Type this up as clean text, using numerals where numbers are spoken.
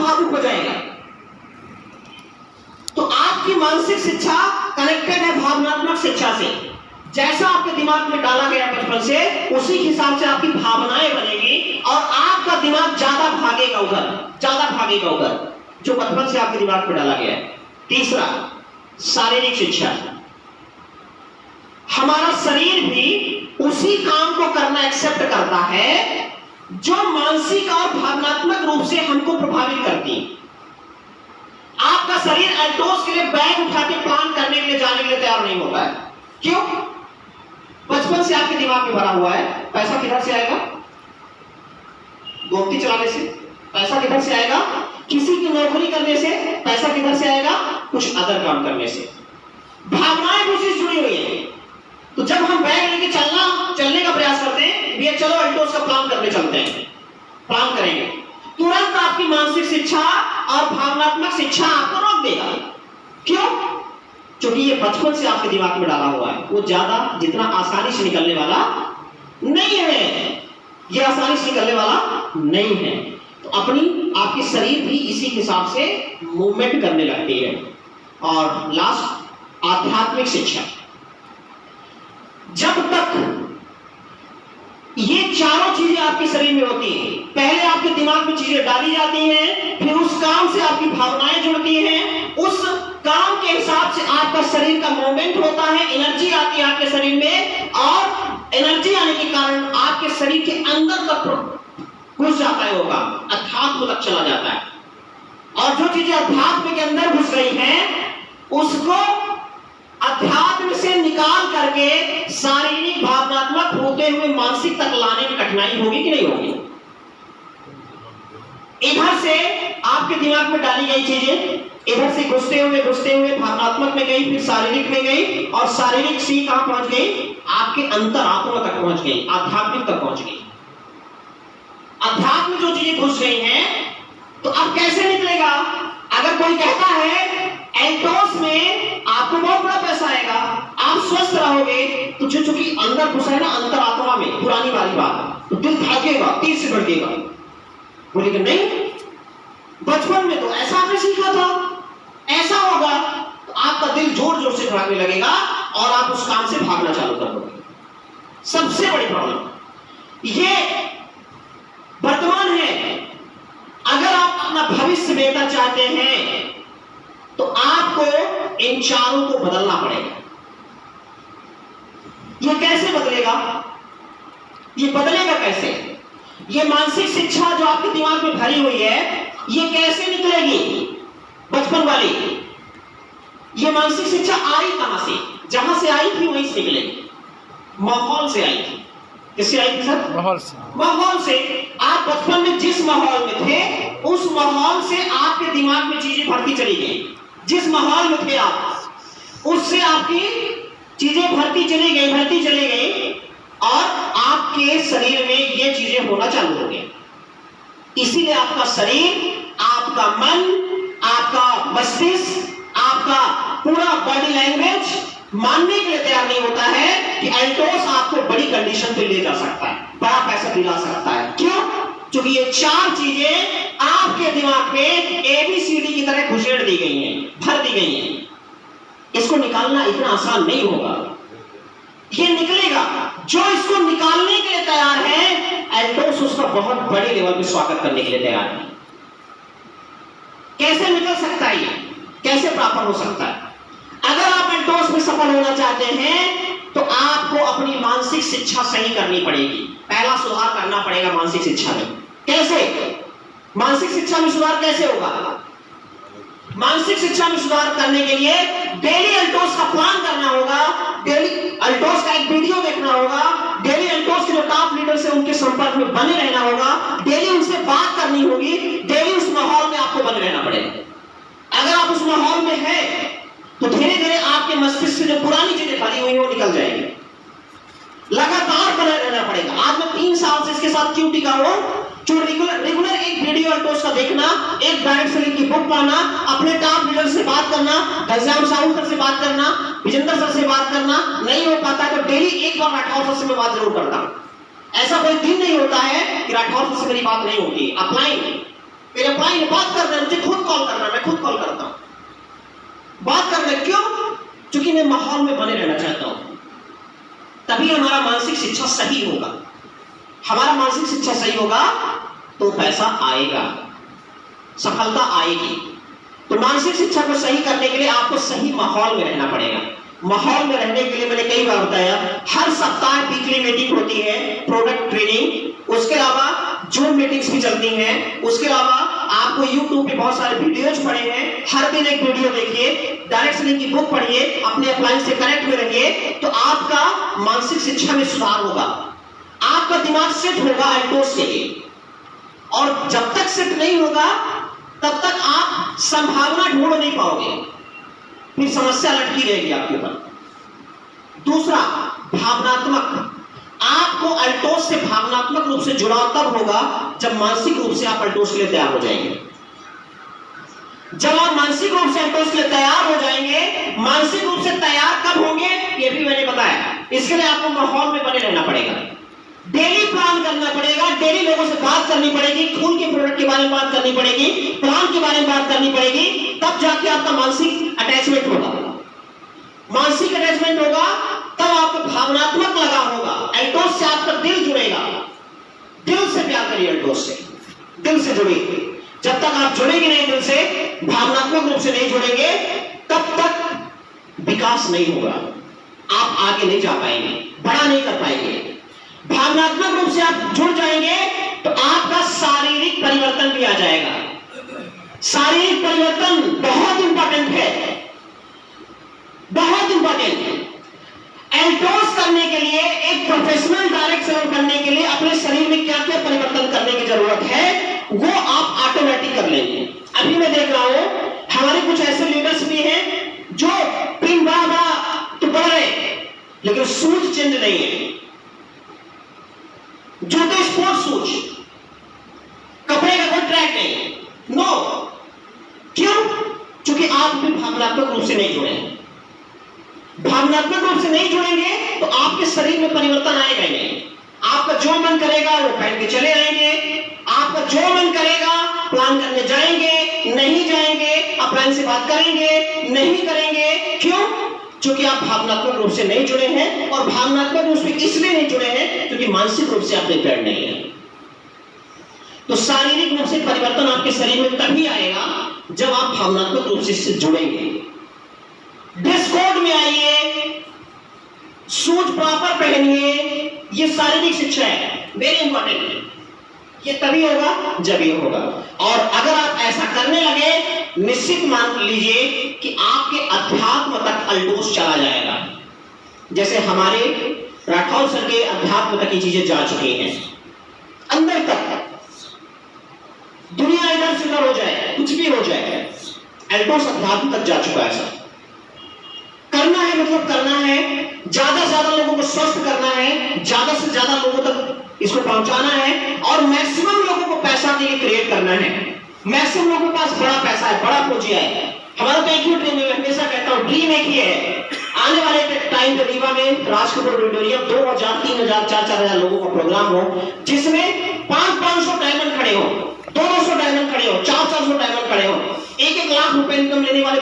भावुक हो जाएगा। तो आपकी मानसिक शिक्षा कनेक्टेड है भावनात्मक शिक्षा से। जैसा आपके दिमाग में डाला गया बचपन से, उसी हिसाब से आपकी भावनाएं बनेगी और आपका दिमाग ज्यादा भागेगा उधर जो बचपन से आपके दिमाग में डाला गया है। तीसरा, शारीरिक शिक्षा। हमारा शरीर भी उसी काम को करना एक्सेप्ट करता है जो मानसिक और भावनात्मक रूप से हमको प्रभावित करती है। आपका शरीर एल्टोस के लिए बैग उठा के प्लान करने के लिए जाने के लिए तैयार नहीं होता है। क्यों? बचपन से आपके दिमाग में भरा हुआ है, पैसा किधर से आएगा? गोमती चलाने से। पैसा किधर से आएगा? किसी की नौकरी करने से। पैसा किधर से आएगा? कुछ अदर काम करने से। भावनाएं भी उससे जुड़ी हुई है। तो जब हम बैग लेके चलने का प्रयास करते हैं, भैया चलो अल्टोस का प्लान करने चलते हैं, प्लान करेंगे, तुरंत आपकी मानसिक शिक्षा और भावनात्मक शिक्षा आपको रोक देगा। क्यों? क्योंकि ये बचपन से आपके दिमाग में डाला हुआ है। वो ज्यादा जितना आसानी से निकलने वाला नहीं है, ये आसानी से निकलने वाला नहीं है। तो आपकी शरीर भी इसी हिसाब से मूवमेंट करने लगती है। और लास्ट, आध्यात्मिक शिक्षा। जब तक ये चारों चीजें आपके शरीर में होती हैं, पहले आपके दिमाग में चीजें डाली जाती हैं, फिर उस काम से आपकी भावनाएं जुड़ती हैं, उस काम के हिसाब से आपका शरीर का मूवमेंट होता है, एनर्जी आती है आपके शरीर में, और एनर्जी आने के कारण आपके शरीर के अंदर तक घुस जाता है, होगा अध्यात्म तक चला जाता है। और जो चीजें अध्यात्म के अंदर घुस गई हैं, उसको अध्यात्म से निकाल करके शारीरिक भावनात्मक होते हुए मानसिक तक लाने में कठिनाई होगी कि नहीं होगी? इधर से आपके दिमाग में डाली गई चीजें इधर से घुसते हुए भावनात्मक में गई, फिर शारीरिक में गई, और शारीरिक से कहां पहुंच गई? आपके अंतरात्मा तक पहुंच गई, आध्यात्मिक तक पहुंच गई। अध्यात्म जो चीजें घुस गई हैं, तो अब कैसे निकलेगा? अगर कोई कहता है एल्टोस में आपको बहुत बड़ा पैसा आएगा, आप स्वस्थ रहोगे, तो जो चूंकि अंदर घुसा है ना, अंतरात्मा में, पुरानी वाली बात, तो दिल भागेगा, तीर से भड़केगा। बोलेगा नहीं, बचपन में तो ऐसा आपने सीखा था, ऐसा होगा, तो आपका दिल जोर जोर से धड़कने लगेगा और आप उस काम से भागना चालू कर दोगे। सबसे बड़ी प्रॉब्लम ये वर्तमान है। अगर आप अपना भविष्य बेहतर चाहते हैं, तो आपको इन चारों को बदलना पड़ेगा। ये कैसे बदलेगा? ये बदलेगा कैसे? ये मानसिक शिक्षा जो आपके दिमाग में भरी हुई है, ये कैसे निकलेगी? बचपन वाली ये मानसिक शिक्षा आई कहां से? जहां से आई थी वहीं से निकलेगी। माहौल से आई थी। किससे आई थी सर? माहौल से। आप बचपन में जिस माहौल में थे, उस माहौल से आपके दिमाग में चीजें भरती चली गई। जिस माहौल में थे आप, उससे आपकी चीजें भरती चली गई और आपके शरीर में ये चीजें होना चालू हो गई। इसीलिए आपका शरीर, आपका मन, आपका मस्तिष्क, आपका पूरा बॉडी लैंग्वेज मानने के लिए तैयार नहीं होता है कि एल्टोस आपको बड़ी कंडीशन पे ले जा सकता है, बड़ा पैसा दिला सकता है। क्यों? क्योंकि ये चार चीजें आपके दिमाग में ABCD की तरह घुसेड़ दी गई हैं, भर दी गई हैं। इसको निकालना इतना आसान नहीं होगा। ये निकलेगा। जो इसको निकालने के लिए तैयार है, एल्टोस उसका बहुत बड़े लेवल पे स्वागत करने के लिए तैयार है। कैसे निकल सकता है? ये कैसे प्राप्त हो सकता है? अगर आप एल्टोस में सफल होना चाहते हैं, तो आपको अपनी मानसिक शिक्षा सही करनी पड़ेगी। पहला सुधार करना पड़ेगा मानसिक शिक्षा में। कैसे? मानसिक शिक्षा में सुधार कैसे होगा? मानसिक शिक्षा में सुधार करने के लिए डेली एल्टोस का प्लान करना होगा, डेली एल्टोस का एक वीडियो देखना होगा, डेली एल्टोस के जो टॉप लीडर से उनके संपर्क में बने रहना होगा, डेली उनसे बात करनी होगी, डेली उस माहौल में आपको बने रहना पड़ेगा। अगर आप उस माहौल में हैं, तो धीरे धीरे आपके मस्तिष्क से जो पुरानी चीजें भरी हुई हैं, वो निकल जाएगी। लगातार बने रहना पड़ेगा। आज मैं 3 साल से इसके साथ क्यों टिका हूं? जो रेगुलर एक वीडियो एल्टोस का देखना, एक डायरेक्ट सेलिंग की बुक पढ़ना, अपने टॉप लीडर से बात करना, घनश्याम साहू सर से बात करना, विजेंद्र सर से बात करना, नहीं हो पाता तो डेली एक बार राठौर सर से मैं बात जरूर करता हूं। ऐसा कोई दिन नहीं होता है कि राठौर सर से मेरी बात नहीं होती। अप्लाई आइए बात कर रहे हैं, मुझे खुद कॉल करना है, मैं खुद कॉल करता हूं, बात कर रहे हैं। क्यों? क्योंकि मैं माहौल में बने रहना चाहता हूं। तभी हमारा मानसिक शिक्षा सही होगा। हमारा मानसिक शिक्षा सही होगा तो पैसा आएगा, सफलता आएगी। तो मानसिक शिक्षा को सही करने के लिए आपको सही माहौल में रहना पड़ेगा। माहौल में रहने के लिए मैंने कई बार बताया, हर सप्ताह वीकली मीटिंग होती है, प्रोडक्ट ट्रेनिंग, उसके अलावा जूम मीटिंग्स भी चलती हैं, उसके अलावा आपको यूट्यूब पे बहुत सारे वीडियोज पड़े हैं, हर दिन एक वीडियो देखिए, डायरेक्ट सेलिंग की बुक पढ़िए, अपने अपलाइन से कनेक्ट में रहिए, तो आपका मानसिक शिक्षा में सुधार होगा, आपका दिमाग सेट होगा अल्टोस के लिए। और जब तक सेट नहीं होगा तब तक आप संभावना ढूंढ नहीं पाओगे, फिर समस्या लटकी रहेगी आपके ऊपर। दूसरा, भावनात्मक, आपको अल्टोस से भावनात्मक रूप से जुड़ाव तब होगा जब मानसिक रूप से आप अल्टोस के लिए तैयार हो जाएंगे। जब आप मानसिक रूप से अल्टोस के लिए तैयार हो जाएंगे, मानसिक रूप से तैयार कब होंगे ये भी मैंने बताया। इसके लिए आपको माहौल में बने रहना पड़ेगा, डेली प्लान करना पड़ेगा, डेली लोगों से बात करनी पड़ेगी, खून के प्रोडक्ट के बारे में बात करनी पड़ेगी, प्लान के बारे में बात करनी पड़ेगी, तब जाके आपका मानसिक अटैचमेंट होगा। मानसिक अटैचमेंट होगा तब आपको भावनात्मक लगाव होगा, अल्टोस से आपका दिल जुड़ेगा। दिल से प्यार करिए, अल्टोस से दिल से जुड़िए। जब तक आप जुड़ेंगे नहीं दिल से, भावनात्मक रूप से नहीं जुड़ेंगे, तब तक विकास नहीं होगा, आप आगे नहीं जा पाएंगे, बड़ा नहीं कर पाएंगे। भावनात्मक रूप से आप जुड़ जाएंगे तो आपका शारीरिक परिवर्तन भी आ जाएगा। शारीरिक परिवर्तन बहुत इंपॉर्टेंट है, बहुत इंपॉर्टेंट। अल्टोस करने के लिए, एक प्रोफेशनल डायरेक्ट सेलर बनने के लिए अपने शरीर में क्या क्या परिवर्तन करने की जरूरत है वो आप ऑटोमेटिक कर लेंगे। अभी मैं देख रहा हूं हमारे कुछ ऐसे लीडर्स भी हैं जो पिन बड़ा तो बढ़ रहे, लेकिन सूज चेंज नहीं है। जूते स्पोर्ट्स शूज, कपड़े का कोई ट्रैक नहीं, नो। क्यों? क्योंकि आप भी भावनात्मक रूप से नहीं जुड़े हैं। भावनात्मक रूप से नहीं जुड़ेंगे तो आपके शरीर में परिवर्तन आएगा ही नहीं। आपका जो मन करेगा वो पहन के चले आएंगे, आपका जो मन करेगा प्लान करने जाएंगे, नहीं जाएंगे, अपलाइन से बात करेंगे, नहीं करेंगे। क्यों? क्योंकि आप भावनात्मक रूप से नहीं जुड़े हैं, और भावनात्मक रूप से इसलिए नहीं जुड़े हैं क्योंकि मानसिक रूप से आप प्रिपेयर्ड नहीं है। तो शारीरिक रूप से परिवर्तन आपके शरीर में तभी आएगा जब आप भावनात्मक रूप से इससे जुड़ेंगे। ड्रेस कोड में आइए, शूज प्रॉपर पहनिए, ये शारीरिक शिक्षा है, वेरी इंपॉर्टेंट। ये तभी होगा जब ये होगा। और अगर आप ऐसा करने लगे, निश्चित मान लीजिए कि आपके अध्यात्म तक अल्टोस चला जाएगा। जैसे हमारे राठौर सर के अध्यात्म तक की चीजें जा चुकी हैं, अंदर तक। दुनिया इधर से उधर हो जाए, कुछ भी हो जाए, अल्टोस अध्यात्म तक जा चुका है। सर करना है, मतलब करना है, ज्यादा से ज्यादा लोगों को स्वस्थ करना है, ज्यादा से ज्यादा लोगों तक इसको पहुंचाना है, और मैक्सिमम लोगों को पैसा देके क्रिएट करना है। मैक्सिमम लोगों के पास बड़ा पैसा है, बड़ा पूंजी है। हमारा तो एक ही ड्रीम है, हमेशा कहता हूं ड्रीम एक ही है, आने वाले टाइम पे रीवा में राज कपूर ऑडिटोरियम 2000, 3000, 4000 लोगों का प्रोग्राम हो, जिसमें 500 डायमंड खड़े हो, 200 डायमंड खड़े हो, 400 डायमंड खड़े हो, 1-1 लाख रुपए इनकम लेने वाले